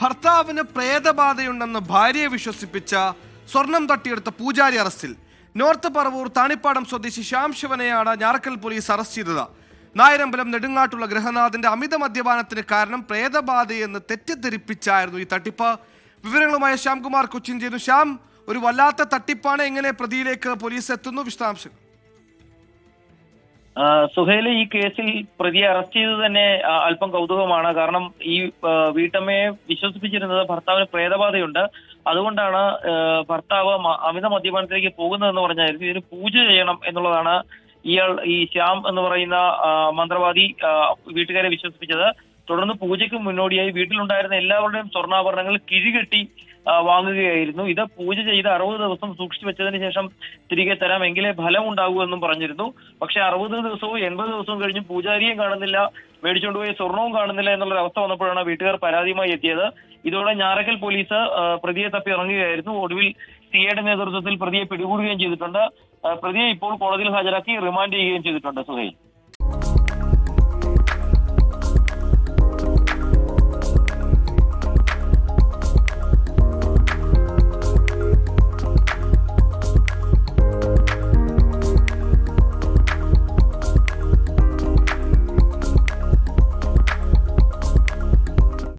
ഭർത്താവിന് പ്രേതബാധയുണ്ടെന്ന് ഭാര്യയെ വിശ്വസിപ്പിച്ച സ്വർണം തട്ടിയെടുത്ത പൂജാരി അറസ്റ്റിൽ. നോർത്ത് പറവൂർ താണിപ്പാടം സ്വദേശി ശ്യാം ശിവനെയാണ് ഞാറക്കൽ പോലീസ് അറസ്റ്റ് ചെയ്തത്. നായരമ്പലം നെടുങ്ങാട്ടുള്ള ഗൃഹനാഥന്റെ അമിത മദ്യപാനത്തിന് കാരണം പ്രേതബാധയെന്ന് തെറ്റിദ്ധരിപ്പിച്ചായിരുന്നു ഈ തട്ടിപ്പ്. വിവരങ്ങളുമായി ശ്യാംകുമാർ കൊച്ചിൻ ചെയ്യുന്നു. ശ്യാം, ഒരു വല്ലാത്ത തട്ടിപ്പാണ്. എങ്ങനെ പ്രതിയിലേക്ക് പോലീസ് എത്തുന്നു? വിശദാംശങ്ങൾ. സുഹൈൽ, ഈ കേസിൽ പ്രതിയെ അറസ്റ്റ് ചെയ്തത് തന്നെ അല്പം കൗതുകമാണ്. കാരണം ഈ വീട്ടമ്മയെ വിശ്വസിപ്പിച്ചിരുന്നത് ഭർത്താവിന് പ്രേതബാധയുണ്ട്, അതുകൊണ്ടാണ് ഭർത്താവ് അമിത മദ്യപാനത്തിലേക്ക് പോകുന്നതെന്ന് പറഞ്ഞായിരുന്നു. ഇതിന് പൂജ ചെയ്യണം എന്നുള്ളതാണ് ഈ ശ്യാം എന്ന് പറയുന്ന മന്ത്രവാദി വീട്ടുകാരെ വിശ്വസിപ്പിച്ചത്. തുടർന്ന് പൂജയ്ക്ക് മുന്നോടിയായി വീട്ടിലുണ്ടായിരുന്ന എല്ലാവരുടെയും സ്വർണ്ണാഭരണങ്ങൾ കിഴികെട്ടി വാങ്ങുകയായിരുന്നു. ഇത് പൂജ ചെയ്ത് 60 ദിവസം സൂക്ഷിച്ചു വെച്ചതിന് ശേഷം തിരികെ തരാം, എങ്കിലേ ഫലം ഉണ്ടാകൂ എന്നും പറഞ്ഞിരുന്നു. പക്ഷെ 60 ദിവസവും 80 ദിവസവും കഴിഞ്ഞ് പൂജാരിയും കാണുന്നില്ല, മേടിച്ചുകൊണ്ടുപോയി സ്വർണവും കാണുന്നില്ല എന്നുള്ളൊരു അവസ്ഥ വന്നപ്പോഴാണ് വീട്ടുകാർ പരാതിയുമായി എത്തിയത്. ഇതോടെ ഞാറക്കൽ പോലീസ് പ്രതിയെ തപ്പി ഇറങ്ങുകയായിരുന്നു. ഒടുവിൽ സിഐയുടെ നേതൃത്വത്തിൽ പ്രതിയെ പിടികൂടുകയും ചെയ്തിട്ടുണ്ട്. പ്രതിയെ ഇപ്പോൾ കോടതിയിൽ ഹാജരാക്കി റിമാൻഡ് ചെയ്യുകയും ചെയ്തിട്ടുണ്ട്. സുഹൈൽ.